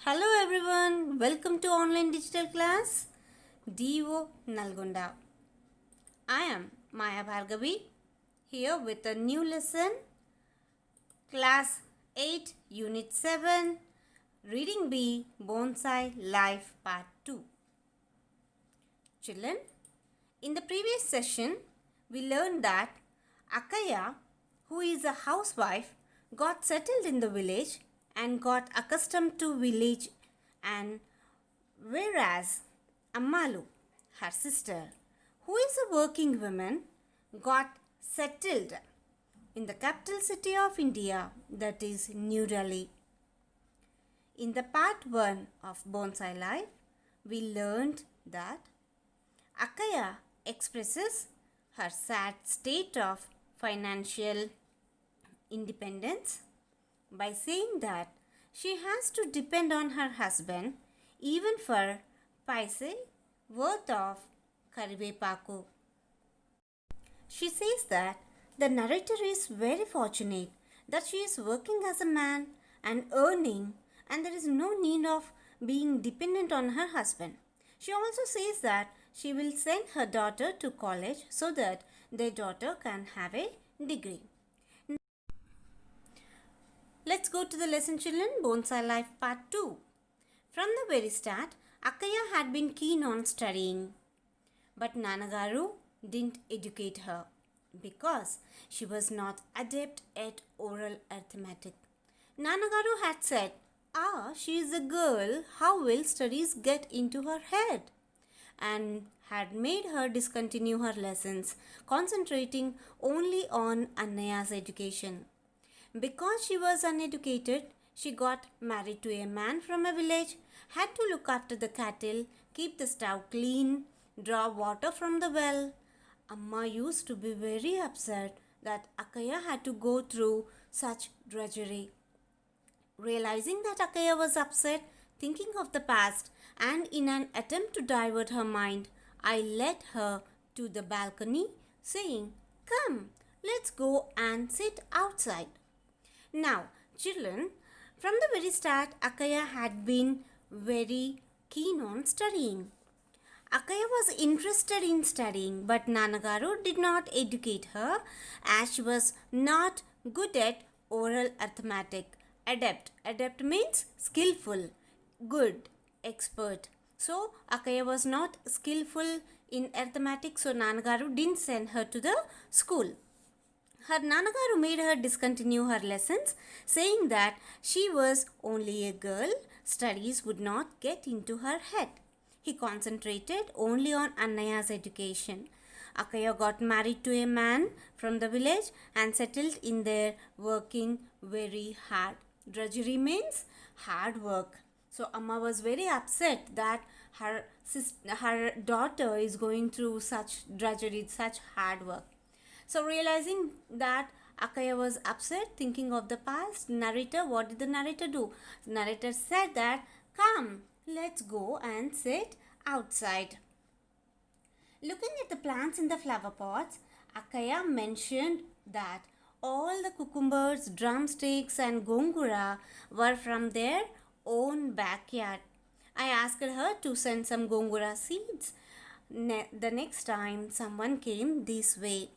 Hello everyone, welcome to online digital class DO Nalgonda. I am Maya Bhargavi here with a new lesson, class 8 unit 7, reading B Bonsai Life part 2. Children, in the previous session we learned that Akaya, who is a housewife, got settled in the village and got accustomed to village, and whereas Ammalu, her sister, who is a working woman, got settled in the capital city of India, that is New Delhi. In the part 1 of Bonsai Life, we learned that Akaya expresses her sad state of financial independence by saying that she has to depend on her husband even for paise worth of karivepaku. She says that the narrator is very fortunate that she is working as a man and earning, and there is no need of being dependent on her husband. She also says that she will send her daughter to college so that their daughter can have a degree. Let's go to the lesson, children. Bonsai Life Part 2. From the very start, Akaya had been keen on studying. But Nanagaru didn't educate her because she was not adept at oral arithmetic. Nanagaru had said, she is a girl, how will studies get into her head? And had made her discontinue her lessons, concentrating only on Annaya's education. Because she was uneducated, she got married to a man from a village, had to look after the cattle, keep the stove clean, draw water from the well. Amma used to be very upset that Akaya had to go through such drudgery. Realizing that Akaya was upset, thinking of the past, and in an attempt to divert her mind, I led her to the balcony, saying, "Come, let's go and sit outside." Now, children, from the very start, Akaya had been very keen on studying. Akaya was interested in studying, but Nanagaru did not educate her as she was not good at oral arithmetic. Adept. Adept means skillful, good, expert. So, Akaya was not skillful in arithmetic, so Nanagaru didn't send her to the school. Her Nanagaru made her discontinue her lessons, saying that she was only a girl, studies would not get into her head. He concentrated only on Annaya's education. Akaya got married to a man from the village and settled in there, working very hard. Drudgery means hard work. So Amma was very upset that her daughter is going through such drudgery, such hard work. So realizing that Akaya was upset, thinking of the past, what did the narrator do? The narrator said that, "Come, let's go and sit outside." Looking at the plants in the flower pots, Akaya mentioned that all the cucumbers, drumsticks and gongura were from their own backyard. I asked her to send some gongura seeds the next time someone came this way.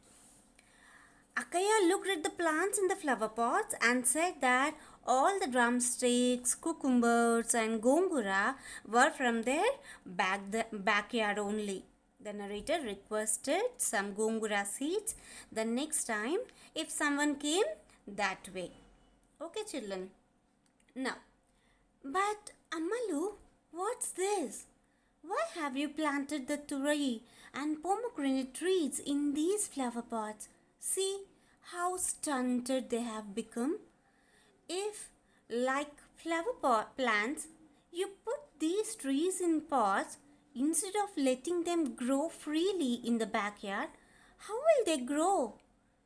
Akaya looked at the plants in the flower pots and said that all the drumsticks, cucumbers and gongura were from their backyard only. The narrator requested some gongura seeds the next time if someone came that way. Okay, children. Now, but Ammalu, what's this? Why have you planted the turai and pomegranate trees in these flower pots? See how stunted they have become. If, like flower plants, you put these trees in pots instead of letting them grow freely in the backyard, how will they grow?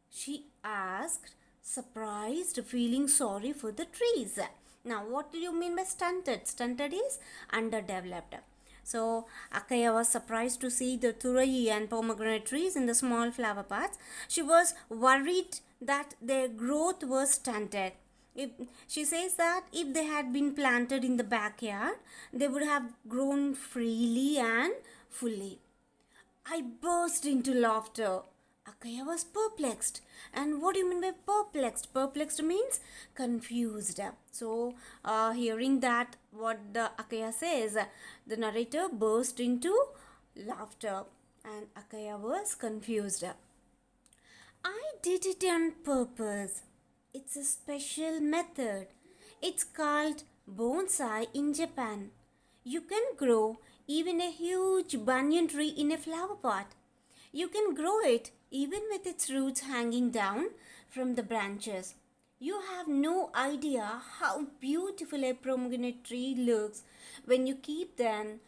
She asked, surprised, feeling sorry for the trees. Now, what do you mean by stunted? Stunted is underdeveloped. So, Akaya was surprised to see the turai and pomegranate trees in the small flower pots. She was worried that their growth was stunted. If she says that if they had been planted in the backyard, they would have grown freely and fully. I burst into laughter. Akaya was perplexed. And what do you mean by perplexed? Perplexed means confused. So, hearing that, what the Akaya says, the narrator burst into laughter, and Akaya was confused. I did it on purpose. It's a special method. It's called bonsai in Japan. You can grow even a huge banyan tree in a flower pot. You can grow it even with its roots hanging down from the branches. You have no idea how beautiful a pomegranate tree looks when you keep them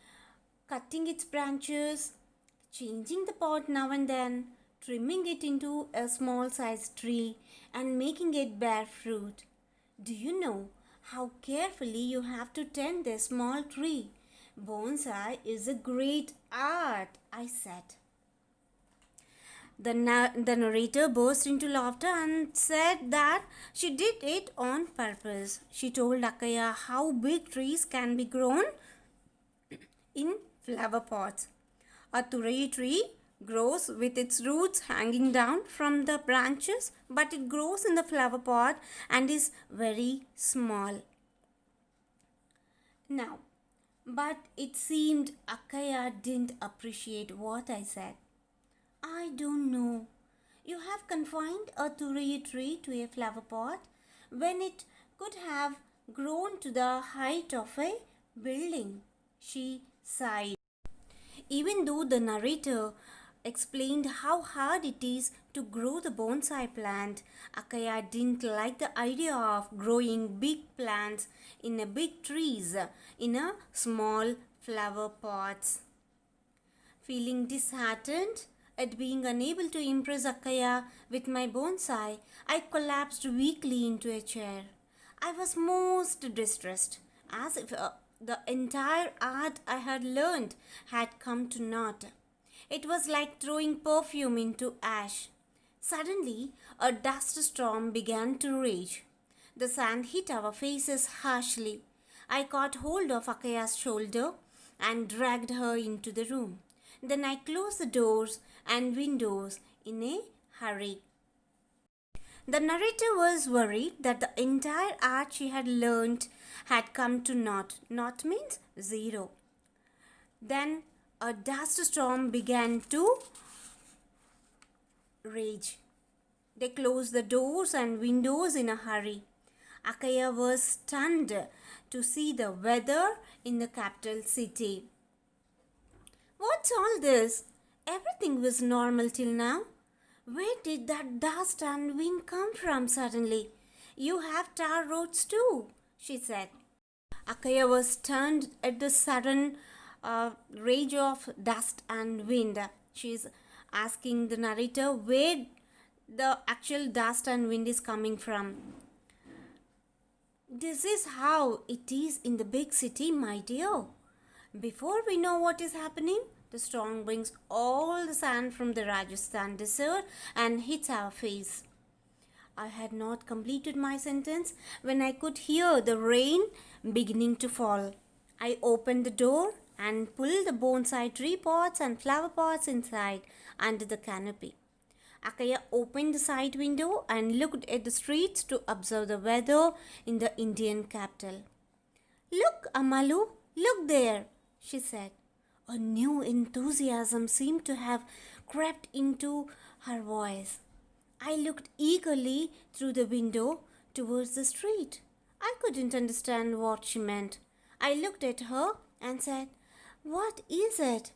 cutting its branches, changing the pot now and then, trimming it into a small sized tree, and making it bear fruit. Do you know how carefully you have to tend a small tree? Bonsai is a great art, I said. The narrator burst into laughter and said that she did it on purpose. She told Akaya how big trees can be grown in flower pots. A turei tree grows with its roots hanging down from the branches, but it grows in the flower pot and is very small. Now, but it seemed Akaya didn't appreciate what I said. I don't know. You have confined a turei tree to a flower pot when it could have grown to the height of a building, she sighed. Even though the narrator explained how hard it is to grow the bonsai plant, Akaya didn't like the idea of growing big plants in a big trees in a small flower pots. Feeling disheartened at being unable to impress Akaya with my bonsai, I collapsed weakly into a chair. I was most distressed, as if the entire art I had learned had come to naught. It was like throwing perfume into ash. Suddenly, a dust storm began to rage. The sand hit our faces harshly. I caught hold of Akaya's shoulder and dragged her into the room. Then I closed the doors and windows in a hurry. The narrator was worried that the entire art she had learnt had come to naught. Naught means zero. Then a dust storm began to rage. They closed the doors and windows in a hurry. Akaya was stunned to see the weather in the capital city. What's all this? Everything was normal till now. Where did that dust and wind come from suddenly? You have tar roads too, she said. Akaya was stunned at the sudden rage of dust and wind. She's asking the narrator where the actual dust and wind is coming from. This is how it is in the big city, my dear. Before we know what is happening, the storm brings all the sand from the Rajasthan desert and hits our face. I had not completed my sentence when I could hear the rain beginning to fall. I opened the door and pulled the bonsai tree pots and flower pots inside under the canopy. Akaya opened the side window and looked at the streets to observe the weather in the Indian capital. Look, Amalu, look there, she said. A new enthusiasm seemed to have crept into her voice. I looked eagerly through the window towards the street. I couldn't understand what she meant. I looked at her and said, What is it?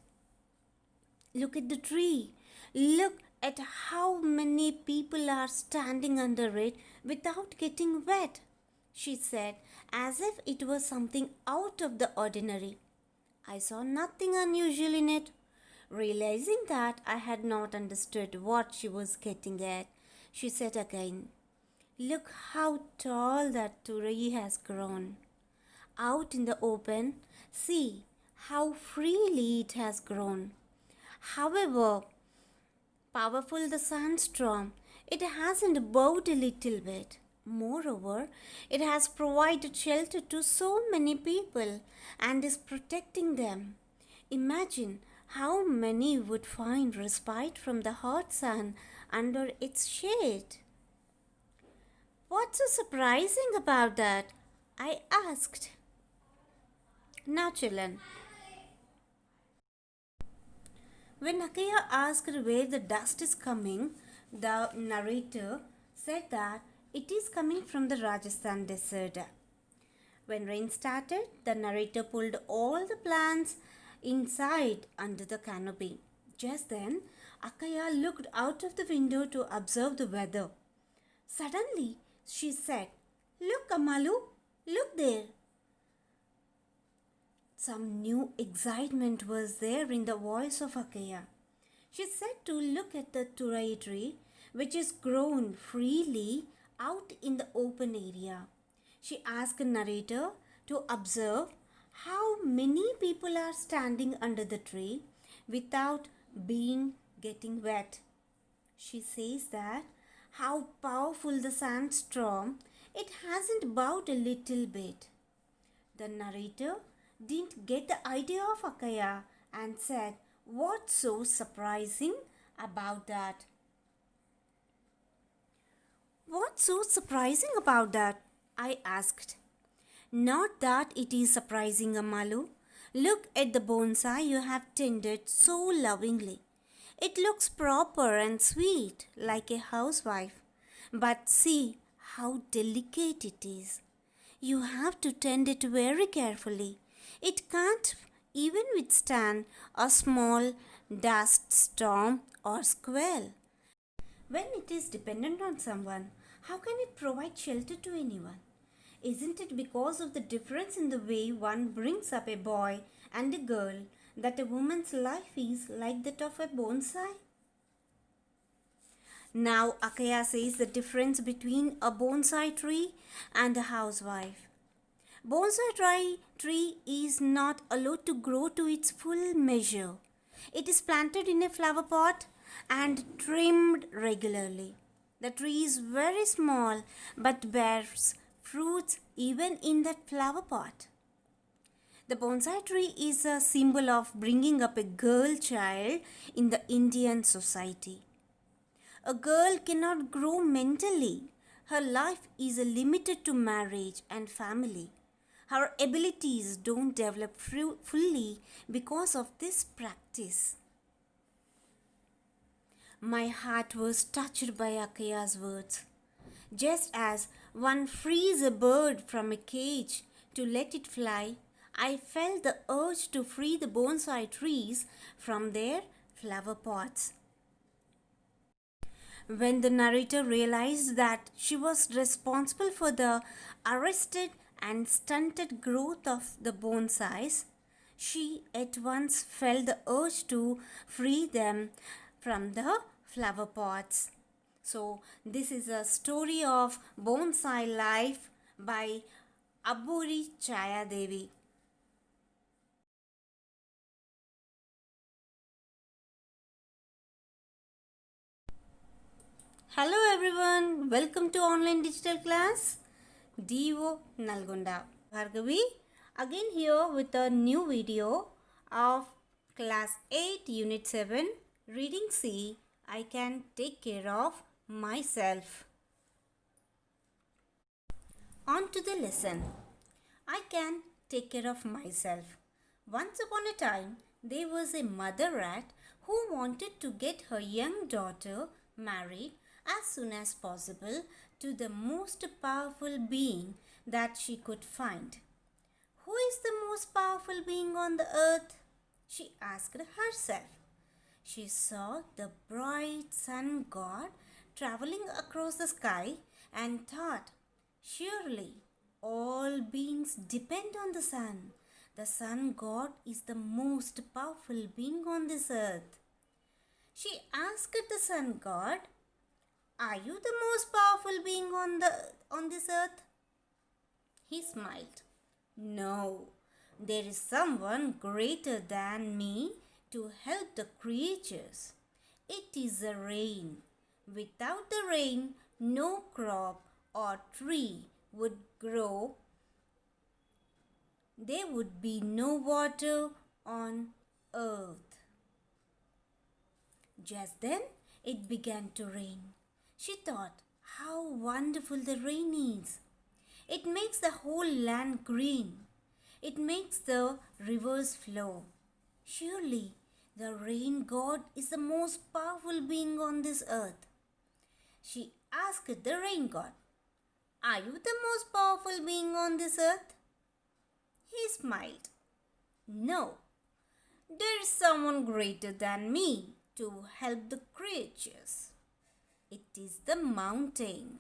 Look at the tree. Look at how many people are standing under it without getting wet, she said, as if it was something out of the ordinary. I saw nothing unusual in it. Realizing that I had not understood what she was getting at, she said again, Look how tall that turei has grown. Out in the open, see how freely it has grown. However powerful the sandstorm, it hasn't bowed a little bit. Moreover, it has provided shelter to so many people and is protecting them. Imagine how many would find respite from the hot sun under its shade. What's so surprising about that? I asked. Now, children, when Akaya asked where the dust is coming, the narrator said that it is coming from the Rajasthan desert. When rain started, the narrator pulled all the plants inside under the canopy. Just then, Akaya looked out of the window to observe the weather. Suddenly, she said, "Look, Amalu, look there." Some new excitement was there in the voice of Akaya. She said to look at the turai tree, which is grown freely out in the open area. She asked the narrator to observe how many people are standing under the tree without being getting wet. She says that how powerful the sandstorm, it hasn't bowed a little bit. The narrator didn't get the idea of Akaya and said, "What's so surprising about that?" "What's so surprising about that?" I asked. "Not that it is surprising, Amalu. Look at the bonsai you have tended so lovingly. It looks proper and sweet like a housewife. But see how delicate it is. You have to tend it very carefully. It can't even withstand a small dust storm or squall. When it is dependent on someone, how can it provide shelter to anyone? Isn't it because of the difference in the way one brings up a boy and a girl that a woman's life is like that of a bonsai?" Now Akaya says the difference between a bonsai tree and a housewife. Bonsai tree is not allowed to grow to its full measure. It is planted in a flower pot and trimmed regularly. The tree is very small but bears fruits even in that flower pot. The bonsai tree is a symbol of bringing up a girl child in the Indian society. A girl cannot grow mentally. Her life is limited to marriage and family. Her abilities don't develop fully because of this practice. My heart was touched by Akaya's words. Just as one frees a bird from a cage to let it fly, I felt the urge to free the bonsai trees from their flower pots. When the narrator realized that she was responsible for the arrested and stunted growth of the bonsais, she at once felt the urge to free them from the flower pots. So, this is a story of bonsai life by Aburi Chaya Devi. Hello everyone, welcome to online digital class. DO Nalgonda. Bhargavi again here with a new video of class 8 unit 7 reading C. I can take care of myself. On to the lesson. I can take care of myself. Once upon a time, there was a mother rat who wanted to get her young daughter married as soon as possible to the most powerful being that she could find. "Who is the most powerful being on the earth?" she asked herself. She saw the bright sun god traveling across the sky and thought, "Surely all beings depend on the sun. The sun god is the most powerful being on this earth." She asked the sun god, "Are you the most powerful being on this earth?" He smiled. "No, there is someone greater than me to help the creatures. It is the rain. Without the rain, no crop or tree would grow, there would be no water on earth. Just then it began to rain. She thought how wonderful the rain is. It makes the whole land green. It makes the rivers flow. Surely the rain god is the most powerful being on this earth. She asked the rain god, "Are you the most powerful being on this earth?" He smiled. "No, there is someone greater than me to help the creatures. It is the mountain.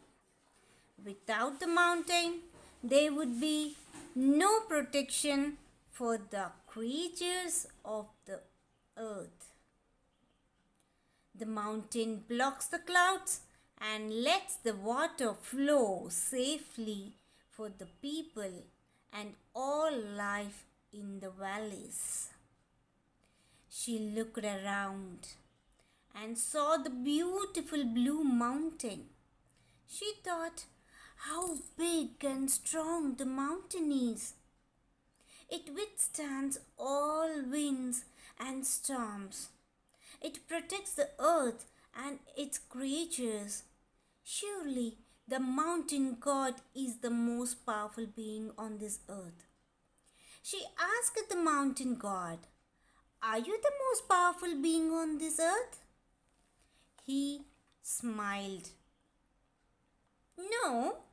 Without the mountain, there would be no protection for the creatures of the earth. The mountain blocks the clouds and lets the water flow safely for the people and all life in the valleys." She looked around and saw the beautiful blue mountain. She thought how big and strong the mountain is. It withstands all winds and storms. It protects the earth and its creatures. Surely the mountain god is the most powerful being on this earth. She asked the mountain god, "Are you the most powerful being on this earth?" He smiled. "No,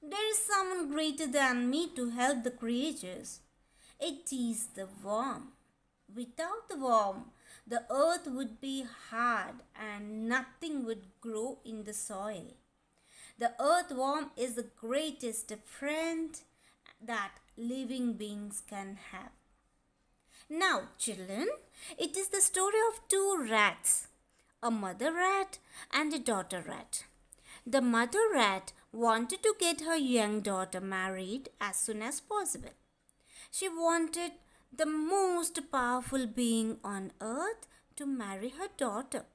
there is someone greater than me to help the creatures. It is the worm. Without the worm, the earth would be hard and nothing would grow in the soil. The earthworm is the greatest friend that living beings can have." Now, children, it is the story of two rats, a mother rat and a daughter rat. The mother rat wanted to get her young daughter married as soon as possible. She wanted the most powerful being on earth to marry her daughter.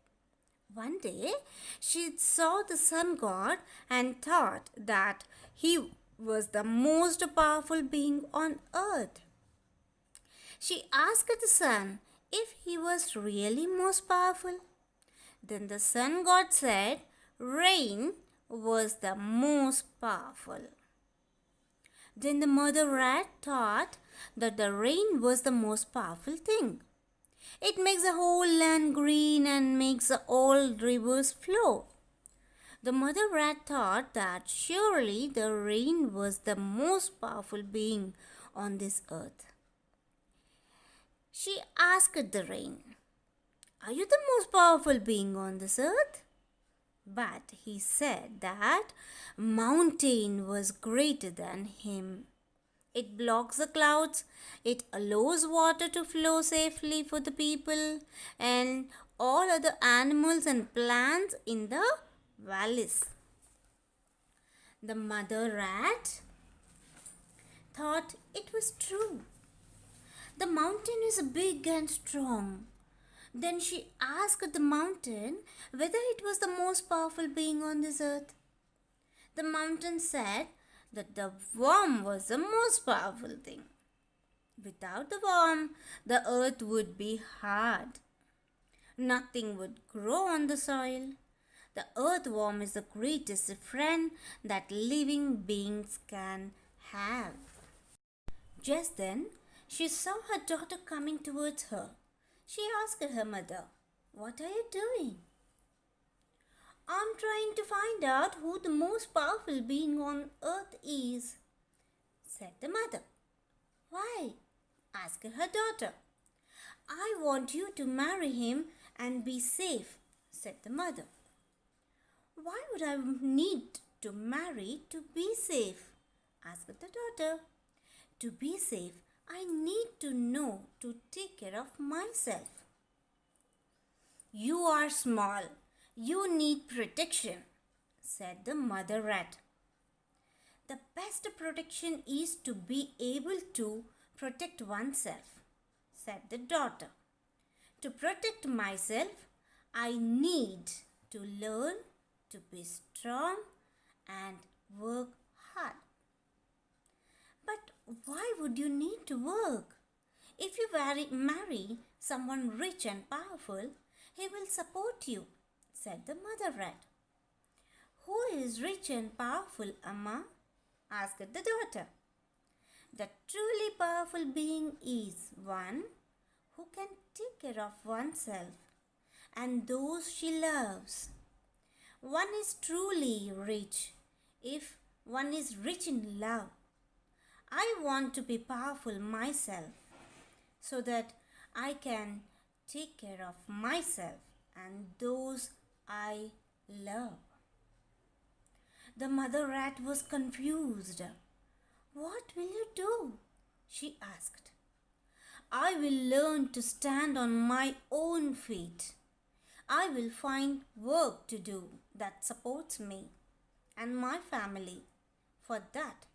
One day, she saw the sun god and thought that he was the most powerful being on earth. She asked the sun if he was really most powerful. Then the sun god said rain was the most powerful. Then the mother rat thought that the rain was the most powerful thing. It makes the whole land green and makes all rivers flow. The mother rat thought that surely the rain was the most powerful being on this earth. She asked the rain, "Are you the most powerful being on this earth?" But he said that mountain was greater than him. It blocks the clouds, it allows water to flow safely for the people and all other animals and plants in the valleys. The mother rat thought it was true. The mountain is big and strong. Then she asked the mountain whether it was the most powerful being on this earth. The mountain said that the worm was the most powerful thing. Without the worm, the earth would be hard. Nothing would grow on the soil. The earthworm is the greatest friend that living beings can have. Just then, she saw her daughter coming towards her. She asked her mother, "What are you doing?" "I'm trying to find out who the most powerful being on earth is," said the mother. "Why?" asked her daughter. "I want you to marry him and be safe," said the mother. "Why would I need to marry to be safe?" asked the daughter. "To be safe, I need to know to take care of myself." "You are small. You need protection," said the mother rat. "The best protection is to be able to protect oneself," said the daughter. "To protect myself, I need to learn to be strong and work hard. But why would you need to work? If you marry someone rich and powerful, he will support you, said the mother rat. Who is rich and powerful, Amma? Asked the daughter. The truly powerful being is one who can take care of oneself and those she loves. One is truly rich if one is rich in love. I want to be powerful myself so that I can take care of myself and those I love. The mother rat was confused. What will you do? She asked. I will learn to stand on my own feet. I will find work to do that supports me and my family. For that,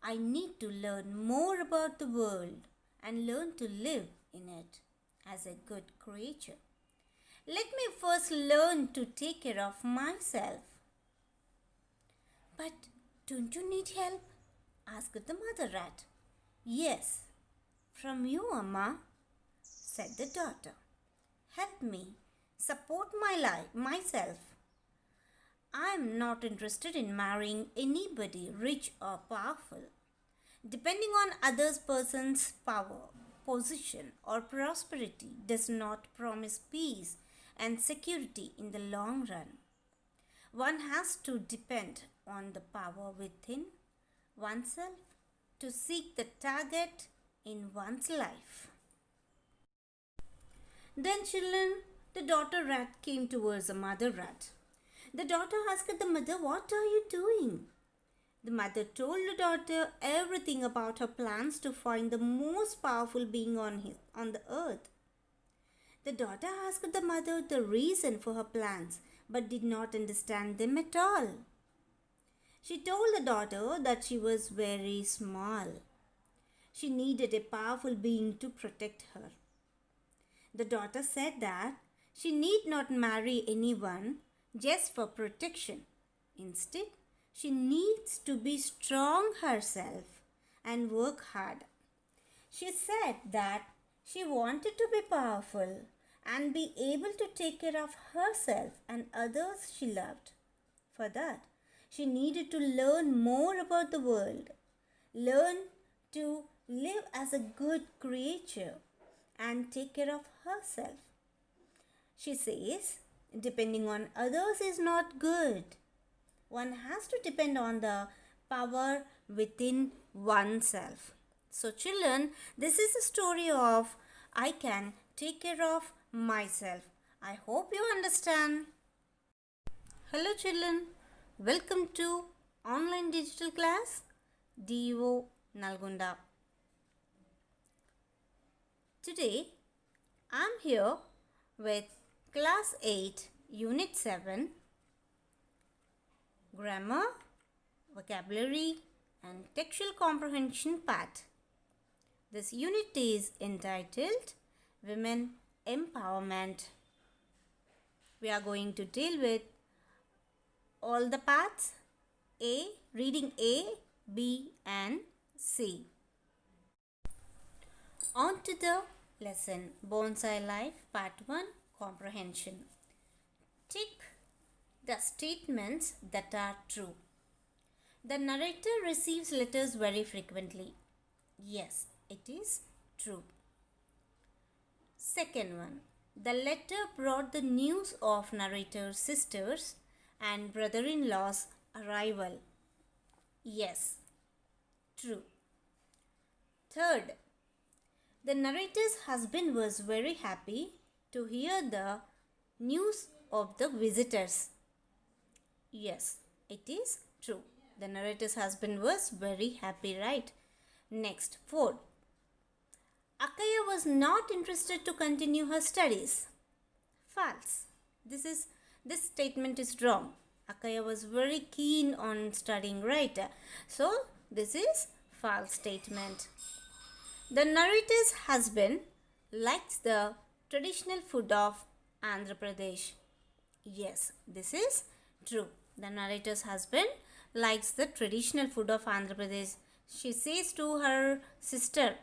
I need to learn more about the world and learn to live in it as a good creature. Let me first learn to take care of myself. But don't you need help? Asked the mother rat. Yes, from you, Amma, said the daughter. Help me support myself. I am not interested in marrying anybody rich or powerful. Depending on others person's power, position or prosperity does not promise peace and security in the long run. One has to depend on the power within oneself to seek the target in one's life. Then, children, the daughter rat came towards the mother rat. The daughter asked the mother, what are you doing? The mother told the daughter everything about her plans to find the most powerful being on the earth. The daughter asked the mother the reason for her plans, but did not understand them at all. She told the daughter that she was very small. She needed a powerful being to protect her. The daughter said that she need not marry anyone just for protection. Instead, she needs to be strong herself and work hard. She said that she wanted to be powerful and be able to take care of herself and others she loved. For that, she needed to learn more about the world, learn to live as a good creature and take care of herself. She says, depending on others is not good. One has to depend on the power within oneself. So children, this is the story of I can take care of myself. I hope you understand. Hello children, welcome to online digital class DO Nalgonda. Today I am here with class 8 unit 7 grammar, vocabulary and textual comprehension part. This unit is entitled Women Empowerment. We are going to deal with all the parts reading A, B and C. On to the lesson Bonsai Life Part 1 Comprehension. Tick the statements that are true. The narrator receives letters very frequently. Yes, it is true. Second one, the letter brought the news of narrator's sisters and brother-in-law's arrival. Yes, true. Third, the narrator's husband was very happy to hear the news of the visitors. Yes, it is true. The narrator's husband was very happy, right? Next, fourth. Akaya was not interested to continue her studies. False. This statement is wrong. Akaya was very keen on studying, right? So, this is false statement. The narrator's husband likes the traditional food of Andhra Pradesh. Yes, this is true. The narrator's husband likes the traditional food of Andhra Pradesh. She says to her sister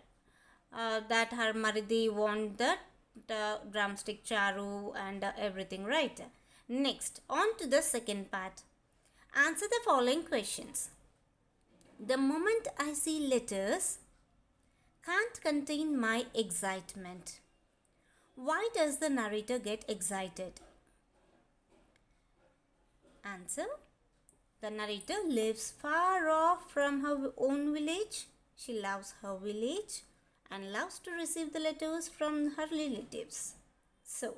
that her Maridi want the drumstick charu and everything, right? Next, on to the second part. Answer the following questions. The moment I see letters, can't contain my excitement. Why does the narrator get excited? Answer. The narrator lives far off from her own village. She loves her village and loves to receive the letters from her relatives. So,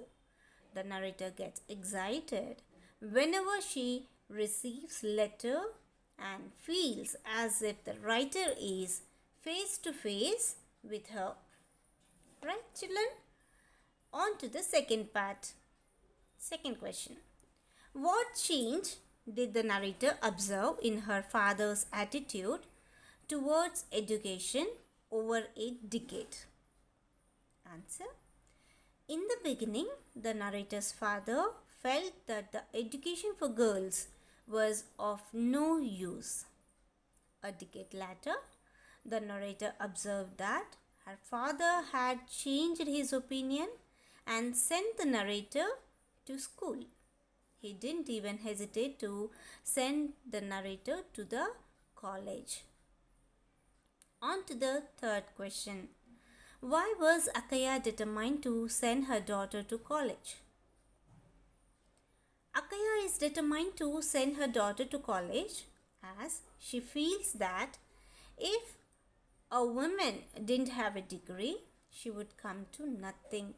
the narrator gets excited whenever she receives letter and feels as if the writer is face to face with her. Right, children? On to the second part. Second question. What change did the narrator observe in her father's attitude towards education over a decade? Answer. In the beginning, the narrator's father felt that the education for girls was of no use. A decade later, the narrator observed that her father had changed his opinion and sent the narrator to school. He didn't even hesitate to send the narrator to the college. On to the third question. Why was Akaya determined to send her daughter to college? Akaya is determined to send her daughter to college as she feels that if a woman didn't have a degree, she would come to nothing.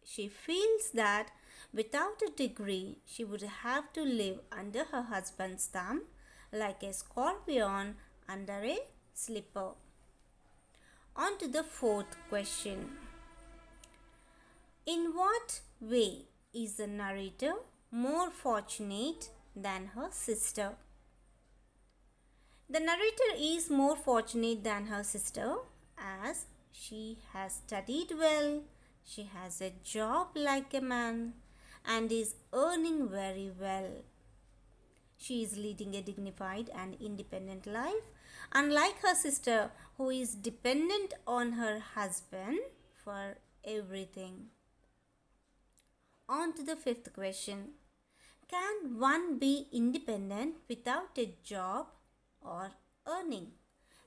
She feels that without a degree, she would have to live under her husband's thumb like a scorpion under a slipper. On to the fourth question. In what way is the narrator more fortunate than her sister? The narrator is more fortunate than her sister as she has studied well, she has a job like a man, and is earning very well. She is leading a dignified and independent life, unlike her sister, who is dependent on her husband for everything. On to the fifth question. Can one be independent without a job or earning?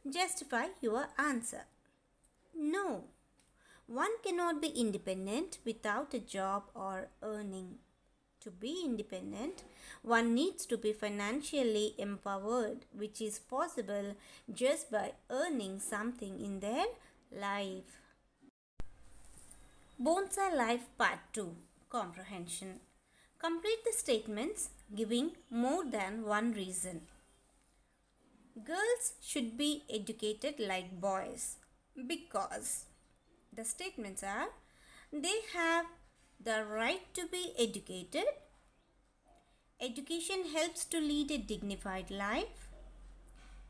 Justify your answer. No. One cannot be independent without a job or earning. To be independent, one needs to be financially empowered, which is possible just by earning something in their life. Bonsai Life Part 2. Comprehension. Complete the statements giving more than one reason. Girls should be educated like boys because the statements are: they have the right to be educated. Education helps to lead a dignified life.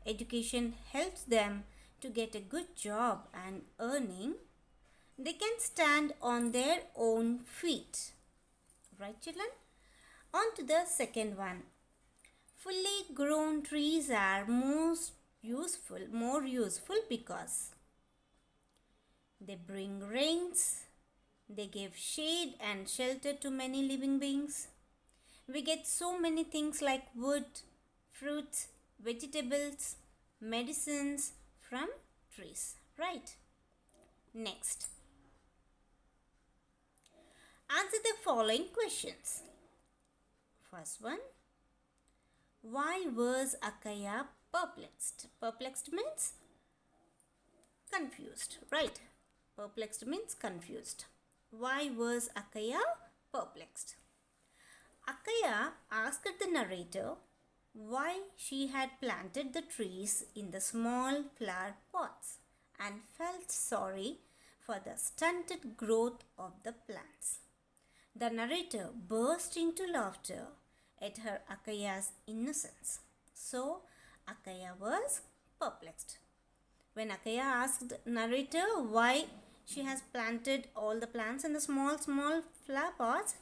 Education helps them to get a good job and earning. They can stand on their own feet. Right, children? On to the second one. Fully grown trees are more useful because they bring rains, they give shade and shelter to many living beings. We get so many things like wood, fruits, vegetables, medicines from trees, right? Next. Answer the following questions. First one. Why was Akaya perplexed? Perplexed means confused, right? Perplexed means confused. Why was Akaya perplexed? Akaya asked the narrator why she had planted the trees in the small flower pots and felt sorry for the stunted growth of the plants. The narrator burst into laughter at her Akaya's innocence. So, Akaya was perplexed. When Akaya asked narrator why she has planted all the plants in the small flower pots,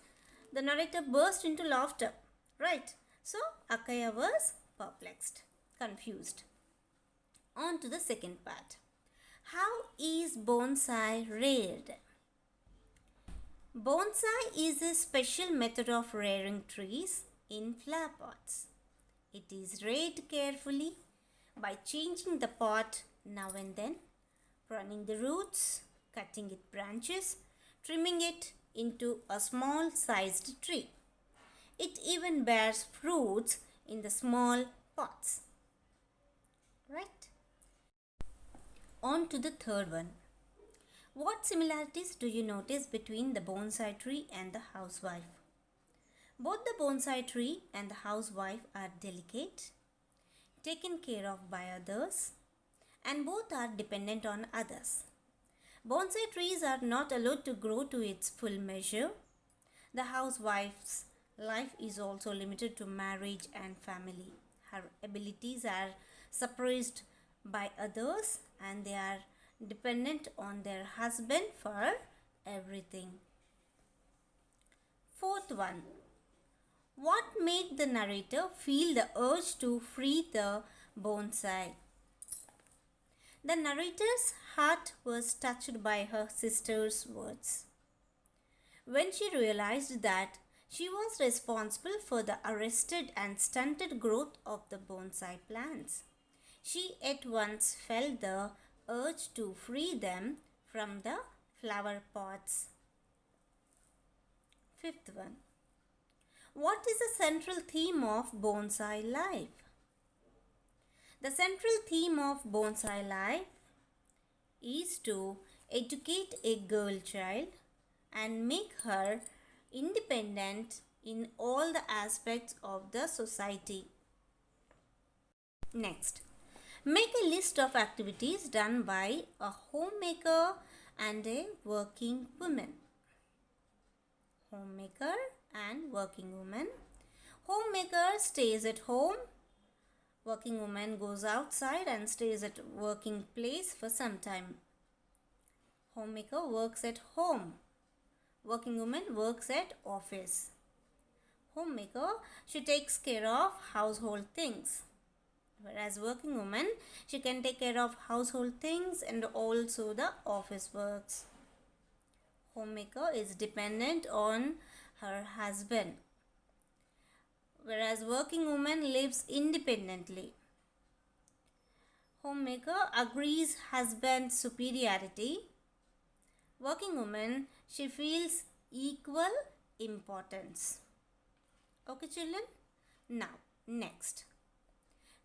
the narrator burst into laughter. Right? So, Akaya was perplexed, confused. On to the second part. How is bonsai reared? Bonsai is a special method of rearing trees in flower pots. It is reared carefully by changing the pot now and then, pruning the roots, cutting its branches, trimming it into a small sized tree. It even bears fruits in the small pots. Right? On to the third one. What similarities do you notice between the bonsai tree and the housewife? Both the bonsai tree and the housewife are delicate, taken care of by others, and both are dependent on others. Bonsai trees are not allowed to grow to its full measure. The housewife's life is also limited to marriage and family. Her abilities are suppressed by others and they are dependent on their husband for everything. Fourth one. What made the narrator feel the urge to free the bonsai? The narrator's heart was touched by her sister's words. When she realized that she was responsible for the arrested and stunted growth of the bonsai plants, she at once felt the urge to free them from the flower pots. Fifth one. What is the central theme of bonsai life? The central theme of bonsai life is to educate a girl child and make her independent in all the aspects of the society. Next, make a list of activities done by a homemaker and a working woman. Homemaker and working woman. Homemaker stays at home. Working woman goes outside and stays at working place for some time. Homemaker works at home. Working woman works at office. Homemaker, she takes care of household things. Whereas working woman, she can take care of household things and also the office works. Homemaker is dependent on her husband. Whereas working woman lives independently. Homemaker agrees husband's superiority. Working woman, she feels equal importance. Okay children? Now, next.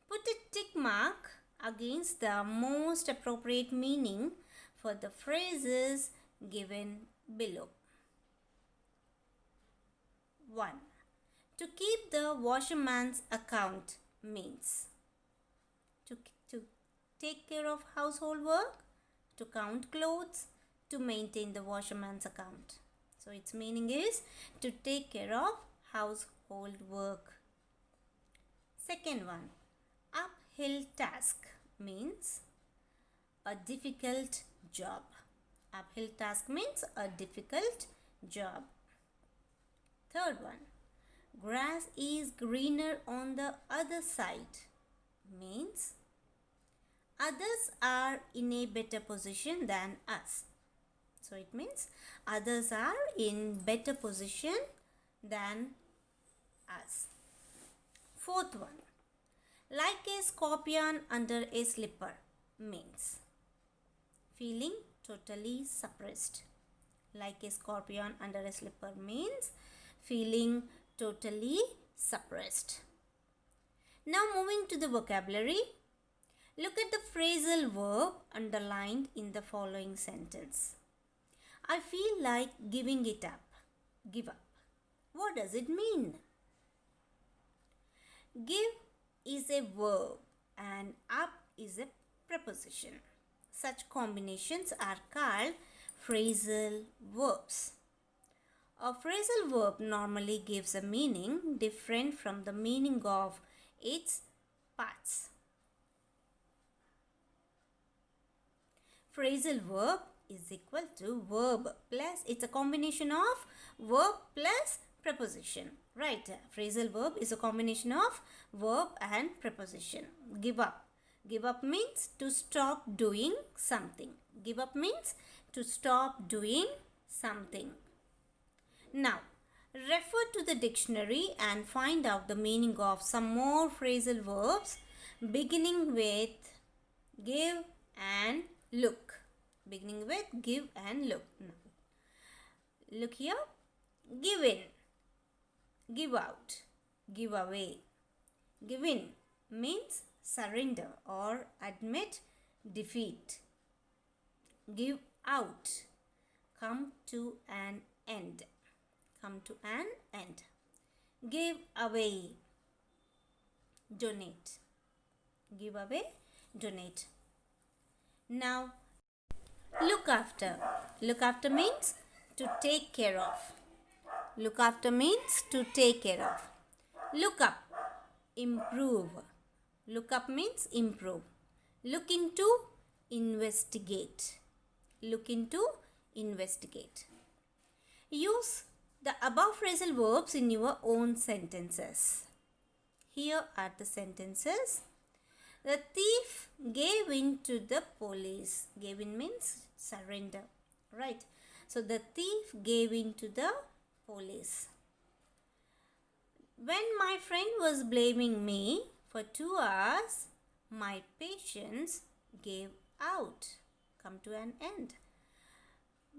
Put a tick mark against the most appropriate meaning for the phrases given below. 1. To keep the washerman's account means to take care of household work, to count clothes, to maintain the washerman's account. So its meaning is to take care of household work. Second one, uphill task means a difficult job. Uphill task means a difficult job. Third one, grass is greener on the other side means others are in a better position than us. So it means others are in better position than us. Fourth one, like a scorpion under a slipper means feeling totally suppressed. Like a scorpion under a slipper means feeling totally suppressed. Now moving to the vocabulary. Look at the phrasal verb underlined in the following sentence. I feel like giving it up. Give up. What does it mean? Give is a verb and up is a preposition. Such combinations are called phrasal verbs. A phrasal verb normally gives a meaning different from the meaning of its parts. Phrasal verb is equal to verb plus, it's a combination of verb plus preposition. Right, phrasal verb is a combination of verb and preposition. Give up. Give up means to stop doing something. Give up means to stop doing something. Now, refer to the dictionary and find out the meaning of some more phrasal verbs beginning with give and look. Beginning with give and look. Look here. Give in. Give out. Give away. Give in means surrender or admit defeat. Give out. Come to an end. Come to an end. Give away. Donate. Give away. Donate. Now, look after. Look after means to take care of. Look after means to take care of. Look up. Improve. Look up means improve. Look into. Investigate. Look into. Investigate. Use the above phrasal verbs in your own sentences. Here are the sentences. The thief gave in to the police. Gave in means surrender. Right. So the thief gave in to the police. When my friend was blaming me for 2 hours, my patience gave out. Come to an end.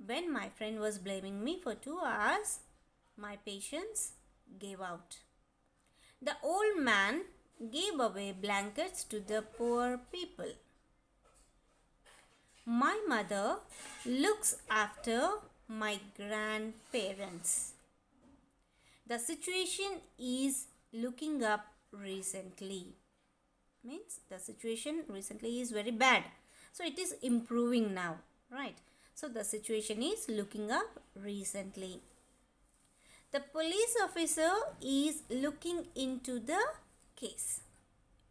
When my friend was blaming me for 2 hours, my patience gave out. The old man gave away blankets to the poor people. My mother looks after my grandparents. The situation is looking up recently. Means the situation recently is very bad. So it is improving now. Right. So the situation is looking up recently. The police officer is looking into the case.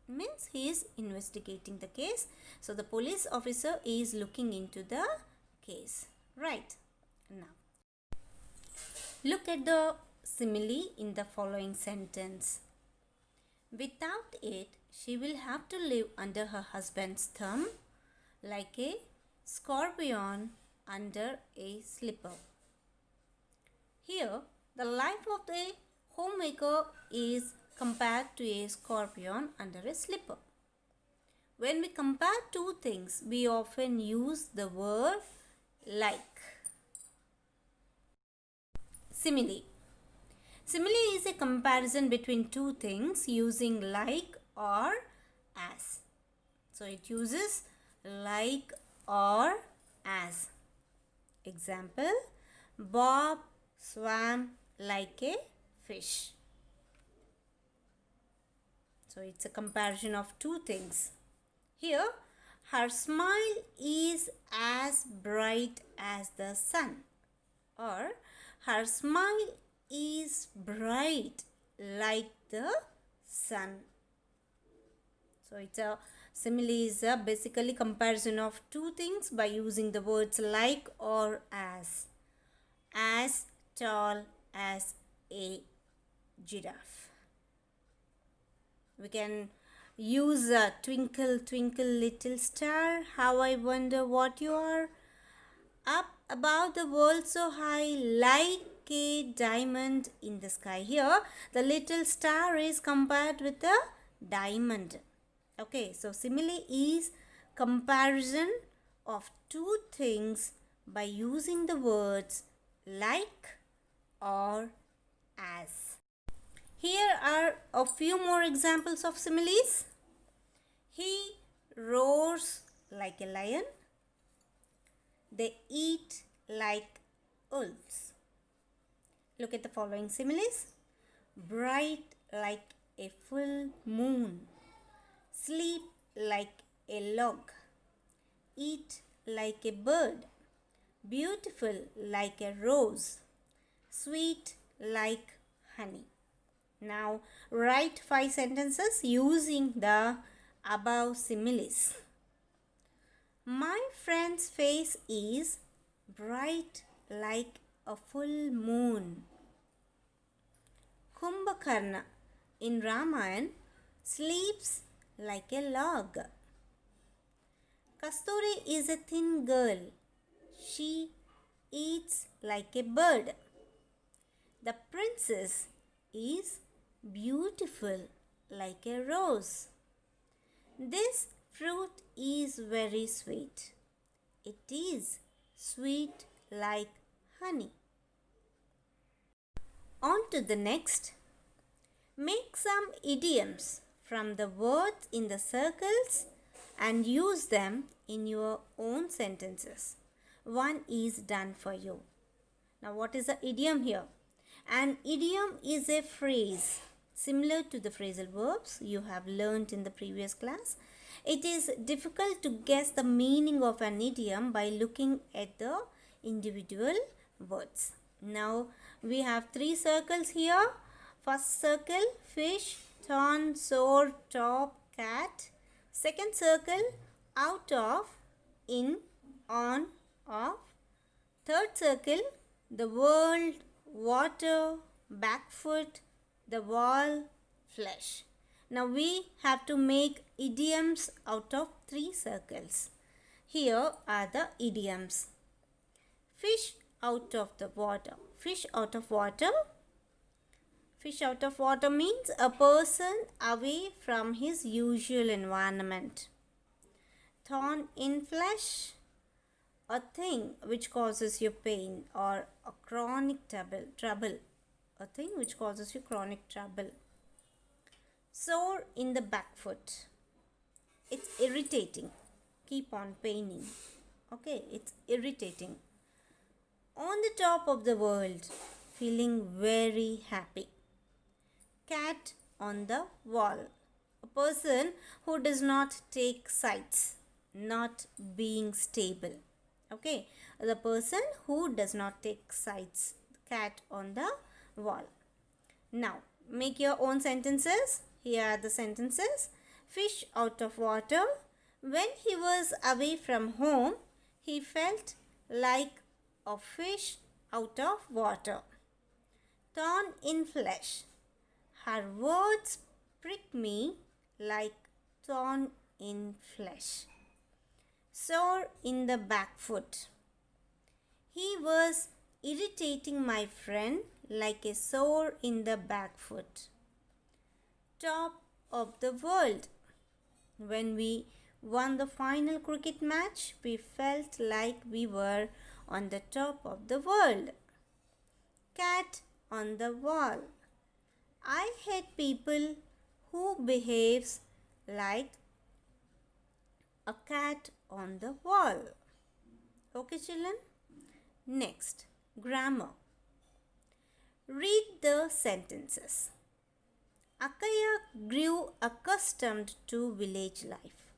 Means he is investigating the case. So the police officer is looking into the case. Right. Now, look at the simile in the following sentence. Without it, she will have to live under her husband's thumb like a scorpion under a slipper. Here, the life of the homemaker is compared to a scorpion under a slipper. When we compare two things, we often use the word like. Simile. Simile is a comparison between two things using like or as. So it uses like or as. Example, Bob swam like a fish. So it's a comparison of two things. Here, her smile is as bright as the sun, or her smile is bright like the sun. So it's a simile is a basically comparison of two things by using the words like or as. As tall as a giraffe. We can use a twinkle twinkle little star, how I wonder what you are, up above the world so high like a diamond in the sky. Here the little star is compared with a diamond. Okay, so simile is comparison of two things by using the words like or as. Here are a few more examples of similes. He roars like a lion. They eat like wolves. Look at the following similes. Bright like a full moon. Sleep like a log. Eat like a bird. Beautiful like a rose. Sweet like honey. Now write 5 sentences using the above similes. My friend's face is bright like a full moon. Kumbhakarna in Ramayana sleeps like a log. Kasturi is a thin girl. She eats like a bird. The princess is beautiful like a rose. This fruit is very sweet. It is sweet like honey. On to the next. Make some idioms from the words in the circles and use them in your own sentences. One is done for you. Now, what is an idiom here? An idiom is a phrase similar to the phrasal verbs you have learnt in the previous class. It is difficult to guess the meaning of an idiom by looking at the individual words. Now, we have three circles here. First circle, fish, thorn, sword, top, cat. Second circle, out of, in, on, off. Third circle, the world, water, back foot, the wall, flesh. Now we have to make idioms out of three circles. Here are the idioms. Fish out of the water. Fish out of water. Fish out of water means a person away from his usual environment. Thorn in flesh. A thing which causes you pain or a chronic trouble. A thing which causes you chronic trouble. Sore in the back foot. It's irritating. Keep on paining. Okay, it's irritating. On the top of the world. Feeling very happy. Cat on the wall. A person who does not take sides. Not being stable. Okay, the person who does not take sides. Cat on the wall. Now, make your own sentences. Here are the sentences. Fish out of water. When he was away from home, he felt like a fish out of water. Thorn in flesh. Her words prick me like thorn in flesh. Sore in the back foot. He was irritating my friend like a sore in the back foot. Top of the world. When we won the final cricket match, we felt like we were on the top of the world. Cat on the wall. I hate people who behaves like a cat on the wall. Okay, children? Next, grammar. Read the sentences. Akaya grew accustomed to village life.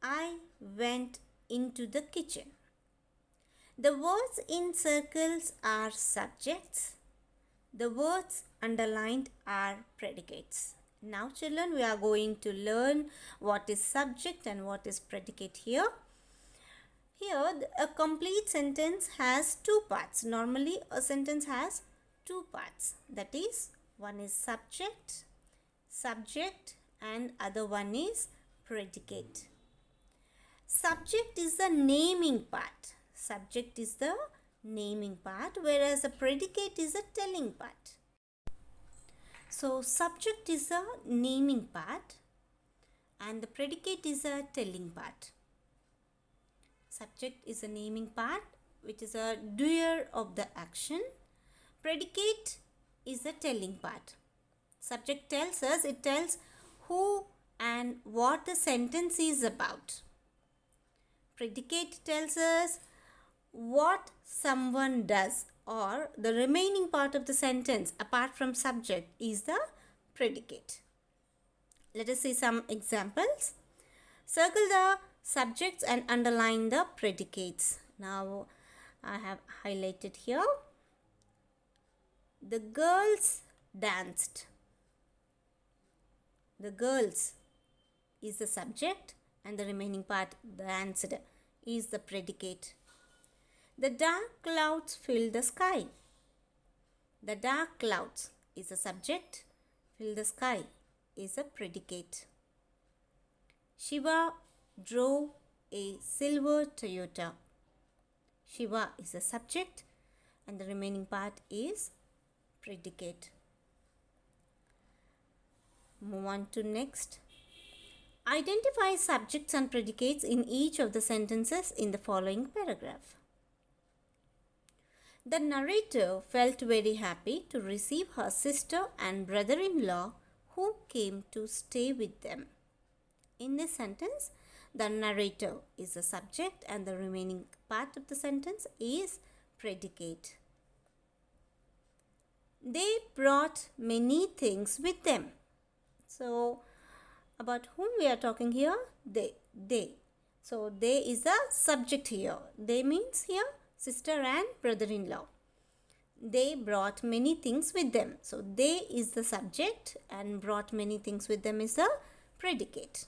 I went into the kitchen. The words in circles are subjects. The words underlined are predicates. Now, children, we are going to learn what is subject and what is predicate here. Here, a complete sentence has two parts. Normally, a sentence has two parts. That is, one is subject, and other one is predicate. Subject is the naming part. Subject is the naming part, whereas the predicate is the telling part. So, subject is the naming part and the predicate is a telling part. Subject is a naming part, which is a doer of the action. Predicate is the telling part. Subject tells us, it tells who and what the sentence is about. Predicate tells us what someone does, or the remaining part of the sentence apart from subject is the predicate. Let us see some examples. Circle the subjects and underline the predicates. Now I have highlighted here. The girls danced. The girls is the subject and the remaining part, danced, is the predicate. The dark clouds fill the sky. The dark clouds. is a subject. Fill the sky is a predicate. Shiva drove a silver Toyota. Shiva is a subject and the remaining part is predicate. Move on to next. Identify subjects and predicates in each of the sentences in the following paragraph. The narrator felt very happy to receive her sister and brother-in-law who came to stay with them. In this sentence, the narrator is the subject and the remaining part of the sentence is predicate. They brought many things with them. So, about whom we are talking here? They. So, they is the subject here. They means here sister and brother-in-law. They brought many things with them. So, they is the subject and brought many things with them is the predicate.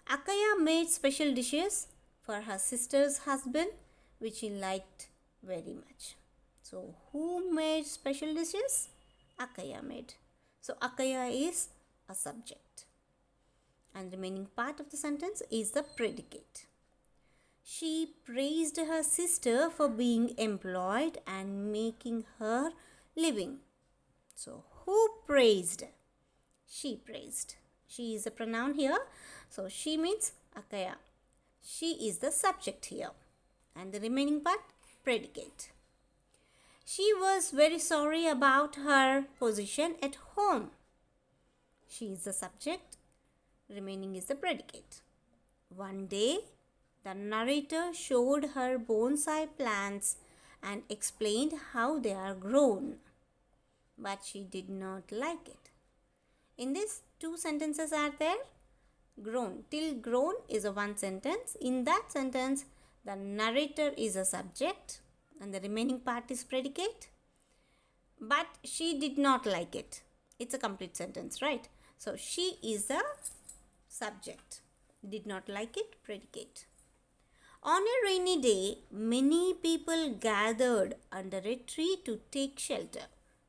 Akaya made special dishes for her sister's husband which he liked very much. So, who made special dishes? Akaya made. So, Akaya is a subject. And the remaining part of the sentence is the predicate. She praised her sister for being employed and making her living. So, who praised? She praised. She is a pronoun here. So, she means Akaya. She is the subject here. And the remaining part, predicate. She was very sorry about her position at home. She is the subject. Remaining is the predicate. One day, the narrator showed her bonsai plants and explained how they are grown. But she did not like it. In this, two sentences are there. Grown. Till grown is a one sentence. In that sentence, the narrator is a subject and the remaining part is predicate. But she did not like it. It's a complete sentence, right? So, she is a subject. Did not like it, predicate. On a rainy day, many people gathered under a tree to take shelter.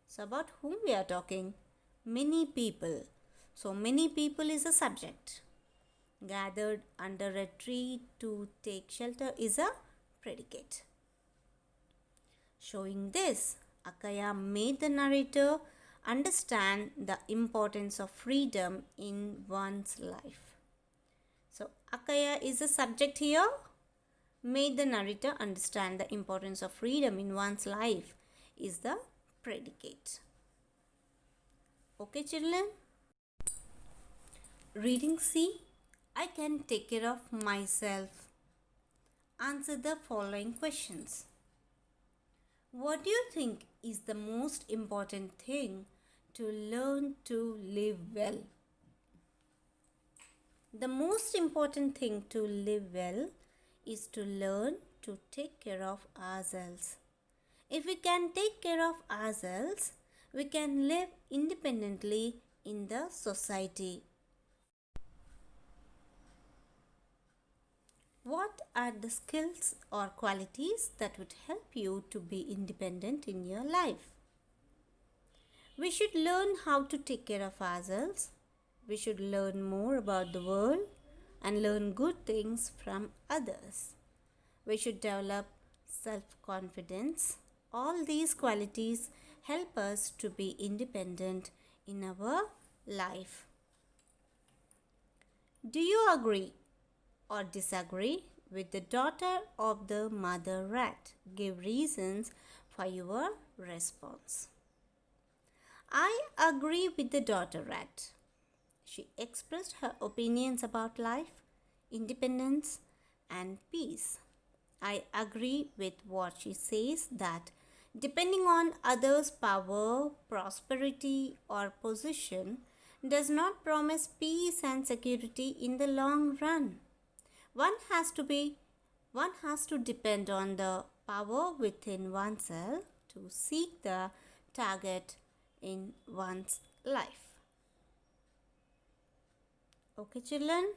So, about whom we are talking? Many people. So, many people is a subject. Gathered under a tree to take shelter is a predicate. Showing this, Akaya made the narrator understand the importance of freedom in one's life. So, Akaya is a subject here. Made the narrator understand the importance of freedom in one's life is the predicate. Okay, children? Reading C. I can take care of myself. Answer the following questions. What do you think is the most important thing to learn to live well? The most important thing to live well is to learn to take care of ourselves. If we can take care of ourselves, we can live independently in the society. What are the skills or qualities that would help you to be independent in your life? We should learn how to take care of ourselves. We should learn more about the world and learn good things from others. We should develop self-confidence. All these qualities help us to be independent in our life. Do you agree or disagree with the daughter of the mother rat? Give reasons for your response. I agree with the daughter rat. She expressed her opinions about life, independence, and peace. I agree with what she says that depending on others' power, prosperity, or position does not promise peace and security in the long run. One has to depend on the power within oneself to seek the target in one's life. Okay, children?